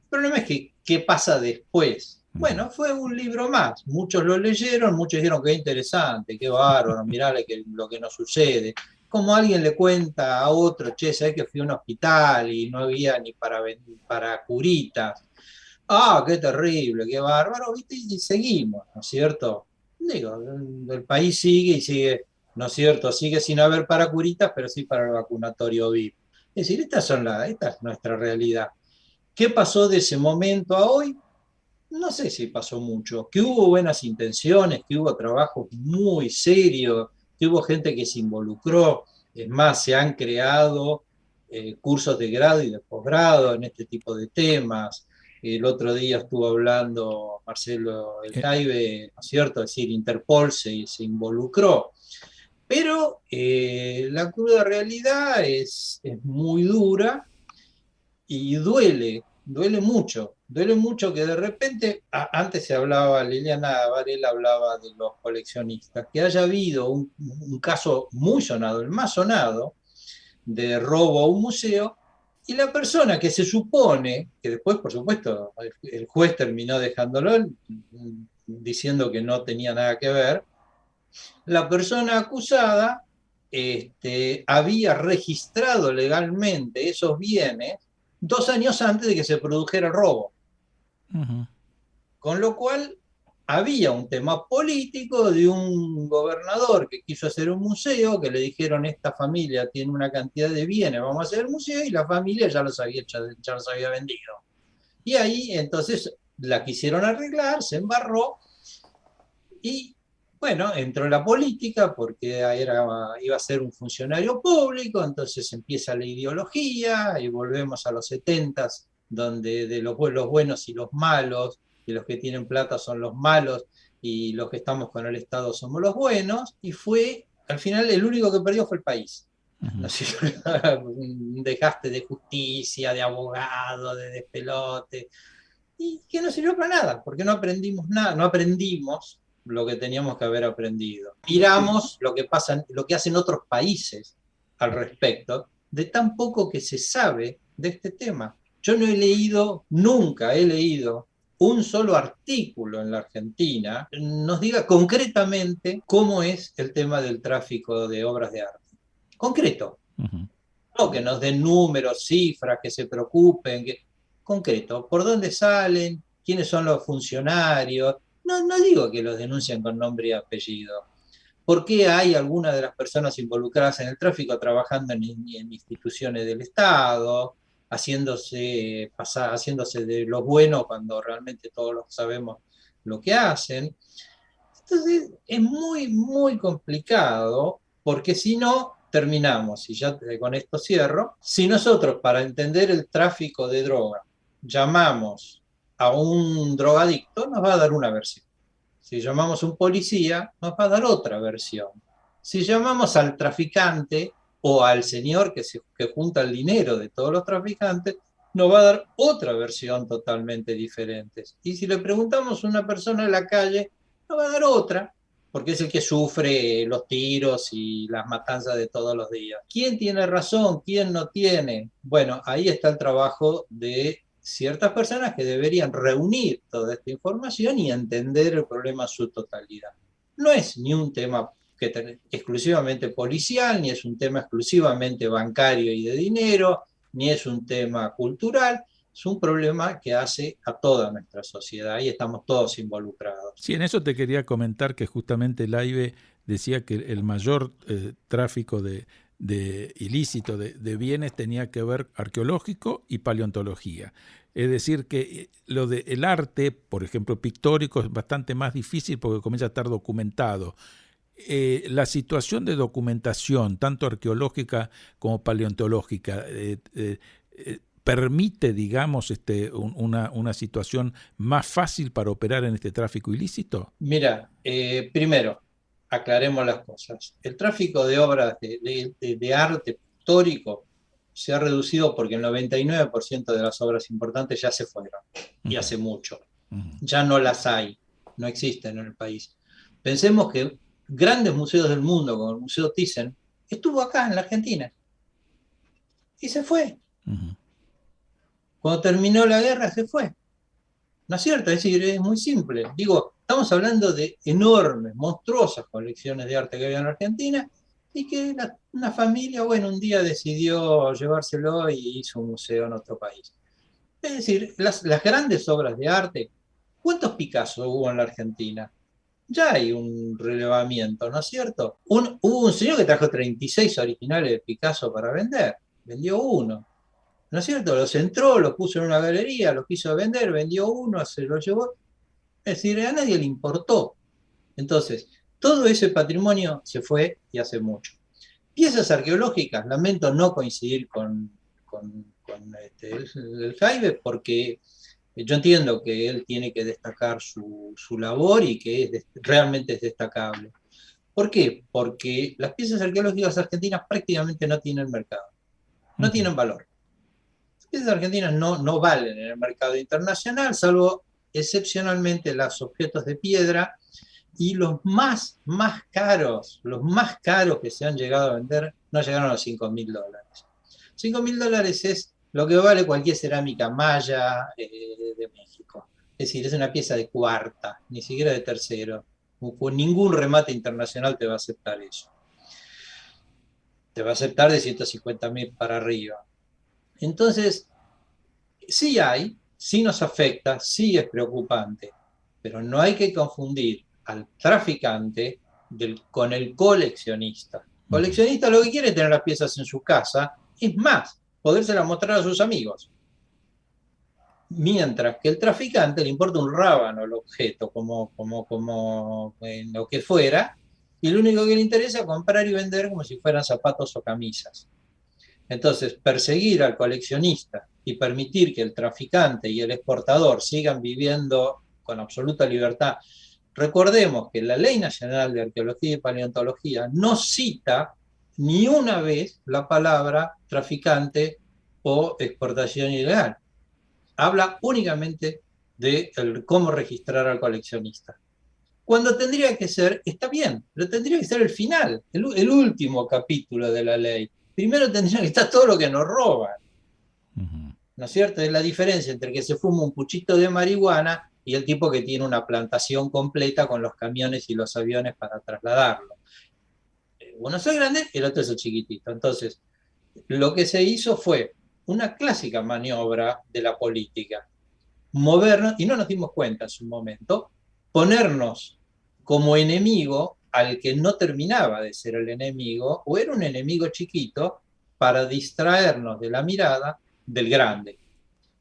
El problema es que, ¿qué pasa después? Bueno, fue un libro más. Muchos lo leyeron, muchos dijeron qué interesante, qué bárbaro, mirá lo que nos sucede. Como alguien le cuenta a otro, che, ¿sabés que fui a un hospital y no había ni para curitas? Ah, qué terrible, qué bárbaro, ¿viste? Y seguimos, ¿no es cierto? Digo, el país sigue y sigue, ¿no es cierto? Sigue sin haber para curitas, pero sí para el vacunatorio VIP. Es decir, esta es nuestra realidad. ¿Qué pasó de ese momento a hoy? No sé si pasó mucho. Que hubo buenas intenciones, que hubo trabajos muy serios, que hubo gente que se involucró. Es más, se han creado cursos de grado y de posgrado en este tipo de temas. El otro día estuvo hablando Marcelo El Jaibe, ¿no es cierto? Es decir, Interpol se involucró. Pero la cruda realidad es muy dura y duele mucho que de repente, antes se hablaba, Liliana Varela hablaba de los coleccionistas, que haya habido un caso muy sonado, el más sonado, de robo a un museo, y la persona que se supone, que después, por supuesto, el juez terminó dejándolo diciendo que no tenía nada que ver, la persona acusada había registrado legalmente esos bienes 2 años antes de que se produjera el robo. Uh-huh. Con lo cual había un tema político de un gobernador que quiso hacer un museo, que le dijeron esta familia tiene una cantidad de bienes, vamos a hacer el museo, y la familia ya los había vendido. Y ahí entonces la quisieron arreglar, se embarró, y bueno, entró en la política porque iba a ser un funcionario público, entonces empieza la ideología y volvemos a los 70s, donde de los buenos y los malos, y los que tienen plata son los malos, y los que estamos con el Estado somos los buenos, y al final el único que perdió fue el país. Uh-huh. Un desgaste de justicia, de abogado, de despelote, y que no sirvió para nada, porque no aprendimos nada, no aprendimos lo que teníamos que haber aprendido. Miramos lo que hacen otros países al respecto, de tan poco que se sabe de este tema. Yo nunca he leído un solo artículo en la Argentina nos diga concretamente cómo es el tema del tráfico de obras de arte. Concreto. Uh-huh. No que nos den números, cifras, que se preocupen. Concreto. ¿Por dónde salen? ¿Quiénes son los funcionarios? No digo que los denuncien con nombre y apellido. ¿Por qué hay algunas de las personas involucradas en el tráfico trabajando en instituciones del Estado, haciéndose de lo bueno cuando realmente todos sabemos lo que hacen? Entonces es muy, muy complicado, porque si no, terminamos, y ya con esto cierro, si nosotros para entender el tráfico de droga llamamos a un drogadicto, nos va a dar una versión. Si llamamos a un policía, nos va a dar otra versión. Si llamamos al traficante o al señor que junta el dinero de todos los traficantes, nos va a dar otra versión totalmente diferente. Y si le preguntamos a una persona en la calle, nos va a dar otra, porque es el que sufre los tiros y las matanzas de todos los días. ¿Quién tiene razón? ¿Quién no tiene? Bueno, ahí está el trabajo de ciertas personas que deberían reunir toda esta información y entender el problema en su totalidad. No es ni un tema exclusivamente policial, ni es un tema exclusivamente bancario y de dinero, ni es un tema cultural, es un problema que hace a toda nuestra sociedad y estamos todos involucrados. Sí, en eso te quería comentar que justamente el AIBE decía que el mayor tráfico de ilícito de bienes tenía que ver arqueológico y paleontología. Es decir, que lo del arte, por ejemplo, pictórico, es bastante más difícil porque comienza a estar documentado. La situación de documentación, tanto arqueológica como paleontológica, permite, digamos, una situación más fácil para operar en este tráfico ilícito. Mira, primero, aclaremos las cosas. El tráfico de obras de arte pictórico se ha reducido porque el 99% de las obras importantes ya se fueron, y hace mucho. Ya no las hay, no existen en el país. Pensemos que grandes museos del mundo, como el Museo Thyssen, estuvo acá en la Argentina y se fue. Cuando terminó la guerra se fue. ¿No es cierto? Es decir, es muy simple. Digo, estamos hablando de enormes, monstruosas colecciones de arte que había en Argentina y que una familia, bueno, un día decidió llevárselo y hizo un museo en otro país. Es decir, las grandes obras de arte, ¿cuántos Picasso hubo en la Argentina? Ya hay un relevamiento, ¿no es cierto? Hubo un señor que trajo 36 originales de Picasso para vender, vendió uno. ¿No es cierto? Los entró, los puso en una galería, los quiso vender, vendió uno, se lo llevó. Es decir, a nadie le importó. Entonces, todo ese patrimonio se fue y hace mucho. Piezas arqueológicas, lamento no coincidir con el Jaibe, porque yo entiendo que él tiene que destacar su labor y que realmente es destacable. ¿Por qué? Porque las piezas arqueológicas argentinas prácticamente no tienen mercado, no tienen valor. Las piezas argentinas no valen en el mercado internacional, salvo excepcionalmente los objetos de piedra, y los más caros que se han llegado a vender no llegaron a los $5.000. $5.000 es lo que vale cualquier cerámica maya de México. Es decir, es una pieza de cuarta, ni siquiera de tercero. Con ningún remate internacional te va a aceptar eso. Te va a aceptar de 150.000 para arriba. Entonces, sí nos afecta, sí es preocupante, pero no hay que confundir al traficante con el coleccionista. El coleccionista lo que quiere es tener las piezas en su casa, es más, podérselas mostrar a sus amigos. Mientras que el traficante le importa un rábano el objeto, como en lo que fuera, y lo único que le interesa es comprar y vender como si fueran zapatos o camisas. Entonces, perseguir al coleccionista y permitir que el traficante y el exportador sigan viviendo con absoluta libertad. Recordemos que la Ley Nacional de Arqueología y Paleontología no cita ni una vez la palabra traficante o exportación ilegal. Habla únicamente de cómo registrar al coleccionista. Cuando tendría que ser, está bien, pero tendría que ser el final, el último capítulo de la ley. Primero tendría que estar todo lo que nos roban. ¿No es cierto? Es la diferencia entre que se fuma un puchito de marihuana y el tipo que tiene una plantación completa con los camiones y los aviones para trasladarlo. Uno es el grande y el otro es el chiquitito. Entonces, lo que se hizo fue una clásica maniobra de la política. Movernos, y no nos dimos cuenta en su momento, ponernos como enemigo al que no terminaba de ser el enemigo, o era un enemigo chiquito, para distraernos de la mirada del grande.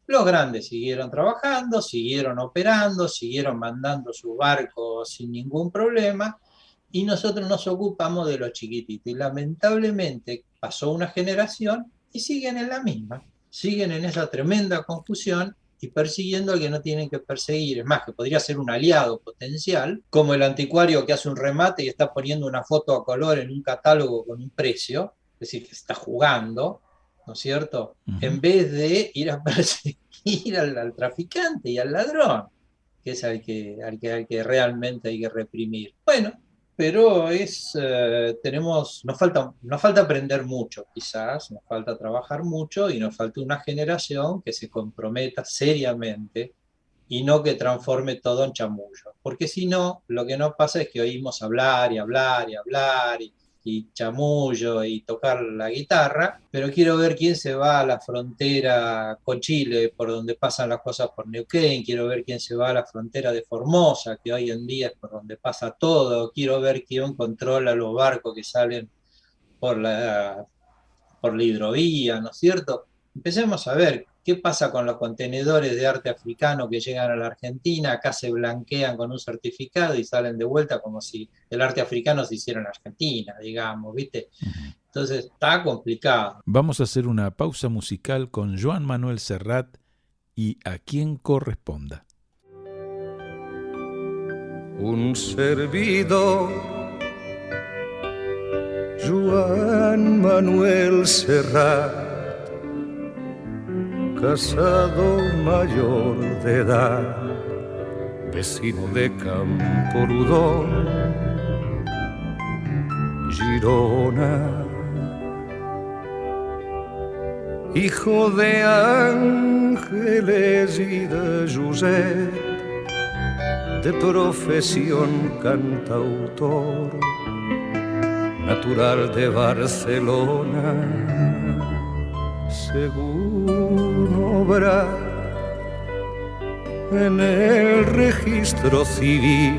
Los grandes siguieron trabajando, siguieron operando, siguieron mandando sus barcos sin ningún problema, y nosotros nos ocupamos de los chiquititos. Y lamentablemente pasó una generación y siguen en la misma, siguen en esa tremenda confusión y persiguiendo al que no tienen que perseguir. Es más, que podría ser un aliado potencial, como el anticuario que hace un remate y está poniendo una foto a color en un catálogo con un precio, es decir, que está jugando, ¿no es cierto? En vez de ir a perseguir al traficante y al ladrón, que es al que realmente hay que reprimir. Bueno, pero nos falta aprender mucho, quizás, nos falta trabajar mucho y nos falta una generación que se comprometa seriamente y no que transforme todo en chamullo. Porque si no, lo que nos pasa es que oímos hablar y hablar y hablar y chamullo y tocar la guitarra, pero quiero ver quién se va a la frontera con Chile, por donde pasan las cosas por Neuquén, quiero ver quién se va a la frontera de Formosa, que hoy en día es por donde pasa todo, quiero ver quién controla los barcos que salen por la hidrovía, ¿no es cierto? Empecemos a ver qué pasa con los contenedores de arte africano que llegan a la Argentina, acá se blanquean con un certificado y salen de vuelta como si el arte africano se hiciera en Argentina, digamos, ¿viste? Entonces está complicado. Vamos a hacer una pausa musical con Joan Manuel Serrat y A quien corresponda. Un servidor, Joan Manuel Serrat, casado mayor de edad, vecino de Campoludón, Girona, hijo de Ángeles y de Josep, de profesión cantautor, natural de Barcelona, según obra en el registro civil.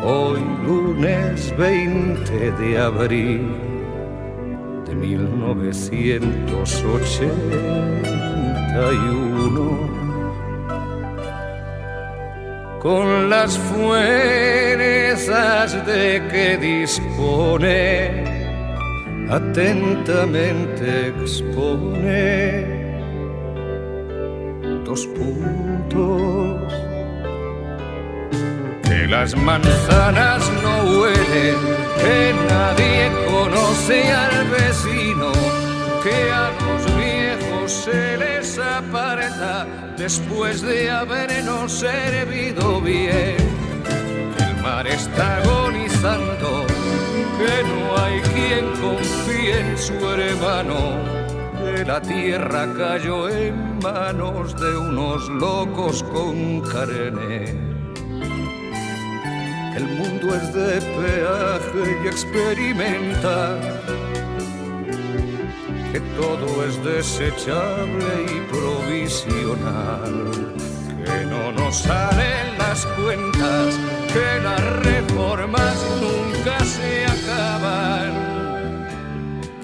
Hoy lunes 20 de abril de 1981, con las fuerzas de que dispone, atentamente expone 2 puntos: que las manzanas no huelen, que nadie conoce al vecino, que a los viejos se les aparta después de habernos servido bien, que el mar está agonizando, que no hay quien confíe en su hermano, que la tierra cayó en manos de unos locos con carne. El mundo es de peaje y experimental, que todo es desechable y provisional, que no nos salen las cuentas, que las reformas nunca se acaban,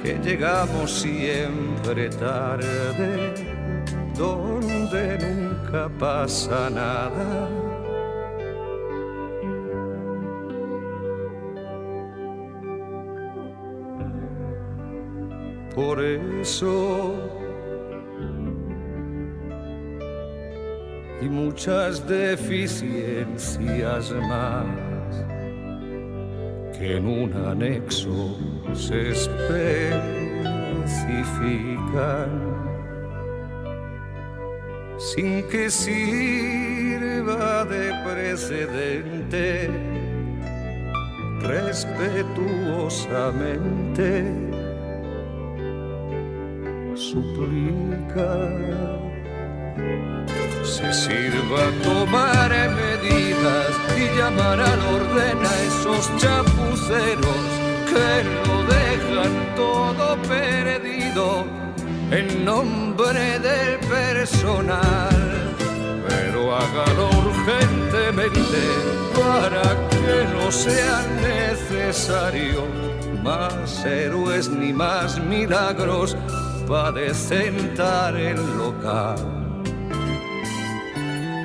que llegamos siempre tarde, donde nunca pasa nada. Por eso, y muchas deficiencias más que en un anexo se especifican, sin que sirva de precedente, respetuosamente suplica se sirva tomar medidas y llamar al orden a esos chapuceros que lo dejan todo perdido en nombre del personal, pero hágalo urgentemente para que no sea necesario más héroes ni más milagros para decentar el local.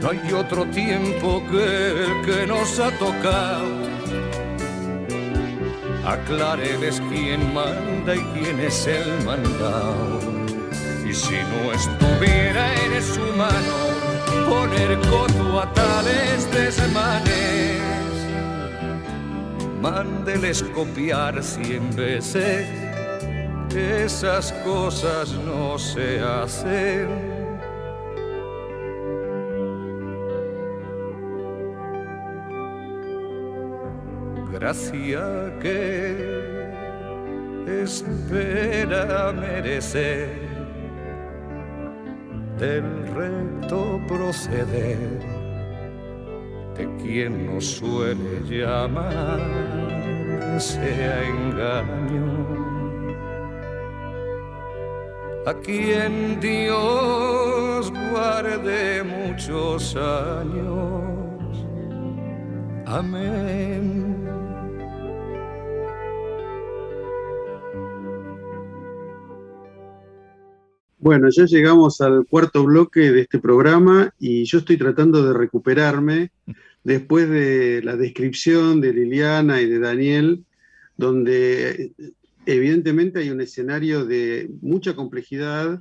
No hay otro tiempo que el que nos ha tocado. Acláreles quién manda y quién es el mandado. Y si no estuviera en su mano poner coto a tales desmanes, mándeles copiar 100 veces. Esas cosas no se hacen. Gracia que espera merecer del recto proceder de quien nos suele llamar sea engaño, a quien Dios guarde muchos años. Amén. Bueno, ya llegamos al cuarto bloque de este programa y yo estoy tratando de recuperarme después de la descripción de Liliana y de Daniel, donde evidentemente hay un escenario de mucha complejidad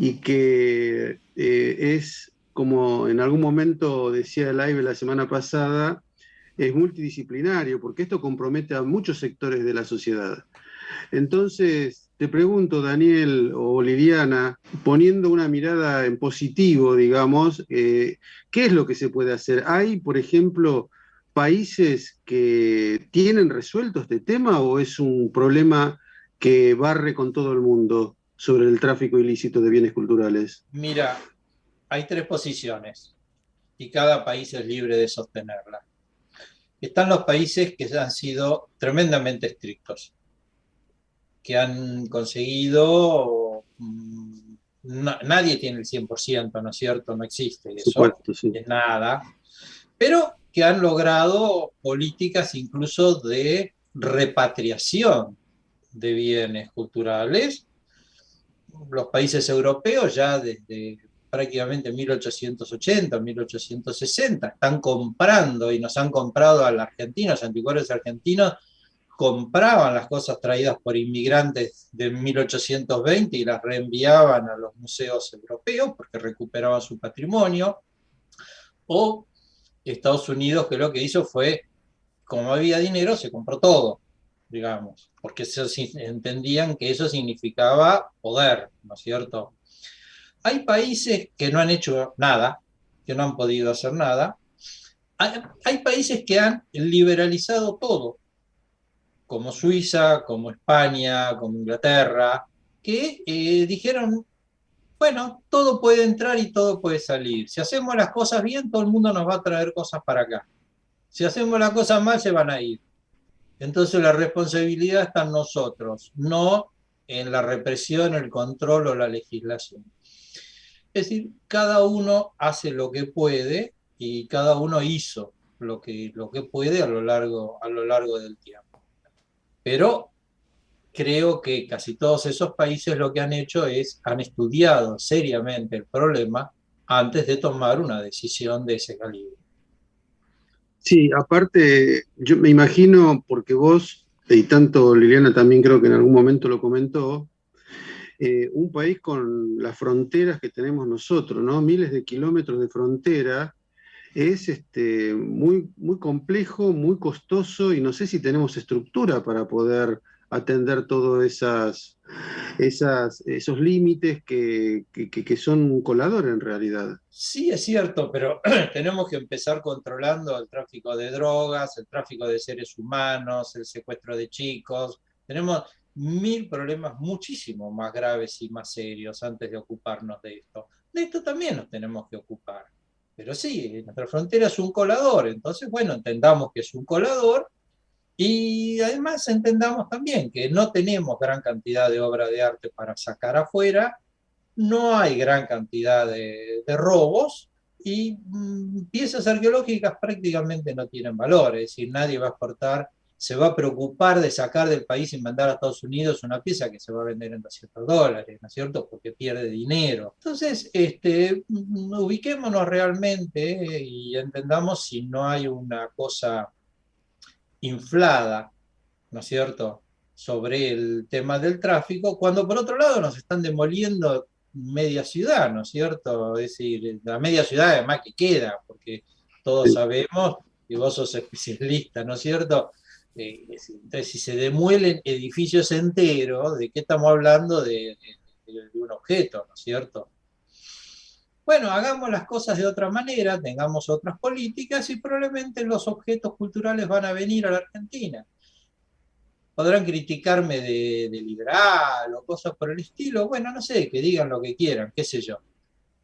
y que es, como en algún momento decía Live la semana pasada, es multidisciplinario, porque esto compromete a muchos sectores de la sociedad. Entonces, te pregunto, Daniel o Liliana, poniendo una mirada en positivo, digamos, ¿qué es lo que se puede hacer? ¿Hay, por ejemplo, países que tienen resuelto este tema o es un problema que barre con todo el mundo sobre el tráfico ilícito de bienes culturales? Mira, hay 3 posiciones y cada país es libre de sostenerla. Están los países que han sido tremendamente estrictos, que han conseguido, nadie tiene el 100%, ¿no es cierto? No existe eso, Supuesto, sí. es nada, pero que han logrado políticas incluso de repatriación de bienes culturales. Los países europeos ya desde prácticamente 1880, 1860, están comprando y nos han comprado a los argentinos, anticuarios argentinos, compraban las cosas traídas por inmigrantes de 1820 y las reenviaban a los museos europeos porque recuperaban su patrimonio. O Estados Unidos, que lo que hizo fue, como había dinero, se compró todo, digamos, porque entendían que eso significaba poder, ¿no es cierto? Hay países que no han hecho nada, que no han podido hacer nada. Hay países que han liberalizado todo, como Suiza, como España, como Inglaterra, que dijeron, bueno, todo puede entrar y todo puede salir. Si hacemos las cosas bien, todo el mundo nos va a traer cosas para acá. Si hacemos las cosas mal, se van a ir. Entonces la responsabilidad está en nosotros, no en la represión, el control o la legislación. Es decir, cada uno hace lo que puede y cada uno hizo lo que puede a lo largo del tiempo. Pero creo que casi todos esos países lo que han hecho es, han estudiado seriamente el problema antes de tomar una decisión de ese calibre. Sí, aparte, yo me imagino, porque vos, y tanto Liliana también creo que en algún momento lo comentó, un país con las fronteras que tenemos nosotros, ¿no? Miles de kilómetros de frontera, es muy, muy complejo, muy costoso, y no sé si tenemos estructura para poder atender todos esos límites que son un colador en realidad. Sí, es cierto, pero tenemos que empezar controlando el tráfico de drogas, el tráfico de seres humanos, el secuestro de chicos. Tenemos 1000 problemas muchísimo más graves y más serios antes de ocuparnos de esto. De esto también nos tenemos que ocupar. Pero sí, nuestra frontera es un colador, entonces, bueno, entendamos que es un colador y además entendamos también que no tenemos gran cantidad de obra de arte para sacar afuera, no hay gran cantidad de robos y piezas arqueológicas prácticamente no tienen valor, es decir, nadie va a exportar, se va a preocupar de sacar del país y mandar a Estados Unidos una pieza que se va a vender en $200, ¿no es cierto? Porque pierde dinero. Entonces, ubiquémonos realmente y entendamos si no hay una cosa inflada, ¿no es cierto?, sobre el tema del tráfico, cuando por otro lado nos están demoliendo media ciudad, ¿no es cierto? Es decir, la media ciudad además que queda, porque todos sabemos, y vos sos especialista, ¿no es cierto? Entonces, si se demuelen edificios enteros, ¿de qué estamos hablando? De un objeto, ¿no es cierto? Bueno, hagamos las cosas de otra manera, tengamos otras políticas y probablemente los objetos culturales van a venir a la Argentina. Podrán criticarme de liberal o cosas por el estilo, bueno, no sé, que digan lo que quieran, qué sé yo.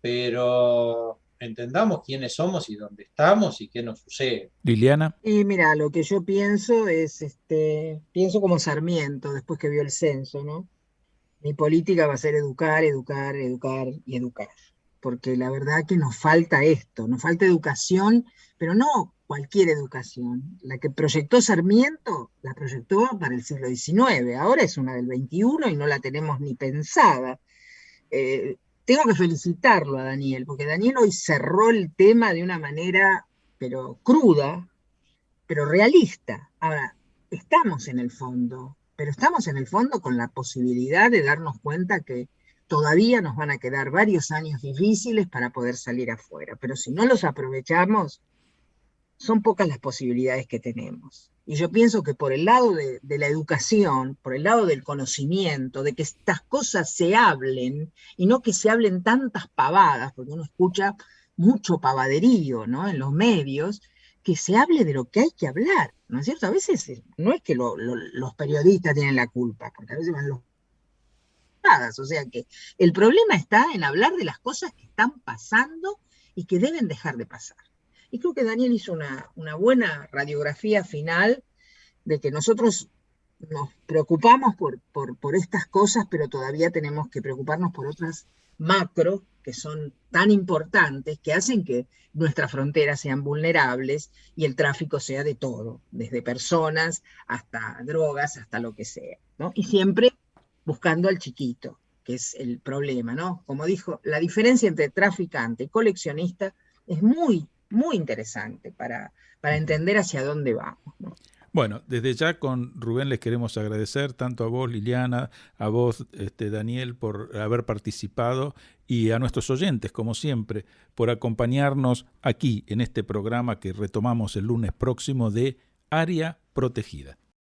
Pero entendamos quiénes somos y dónde estamos y qué nos sucede. Liliana. Y mira, lo que yo pienso es, pienso como Sarmiento después que vio el censo, ¿no? Mi política va a ser educar, educar, educar y educar. Porque la verdad que nos falta esto, nos falta educación, pero no cualquier educación. La que proyectó Sarmiento, la proyectó para el siglo XIX, ahora es una del XXI y no la tenemos ni pensada. tengo que felicitarlo a Daniel, porque Daniel hoy cerró el tema de una manera, pero cruda, pero realista. Ahora, estamos en el fondo, pero estamos en el fondo con la posibilidad de darnos cuenta que todavía nos van a quedar varios años difíciles para poder salir afuera, pero si no los aprovechamos, son pocas las posibilidades que tenemos. Y yo pienso que por el lado de la educación, por el lado del conocimiento, de que estas cosas se hablen, y no que se hablen tantas pavadas, porque uno escucha mucho pavaderío, ¿no?, en los medios, que se hable de lo que hay que hablar, ¿no es cierto? A veces no es que los periodistas tienen la culpa, porque a veces van los... O sea que el problema está en hablar de las cosas que están pasando y que deben dejar de pasar. Y creo que Daniel hizo una buena radiografía final de que nosotros nos preocupamos por estas cosas, pero todavía tenemos que preocuparnos por otras macro que son tan importantes, que hacen que nuestras fronteras sean vulnerables y el tráfico sea de todo, desde personas hasta drogas, hasta lo que sea, ¿no? Y siempre buscando al chiquito, que es el problema, ¿no? Como dijo, la diferencia entre traficante y coleccionista es muy, muy interesante para entender hacia dónde vamos, ¿no? Bueno, desde ya con Rubén les queremos agradecer tanto a vos, Liliana, a vos, Daniel, por haber participado, y a nuestros oyentes, como siempre, por acompañarnos aquí en este programa que retomamos el lunes próximo de Área Protegida.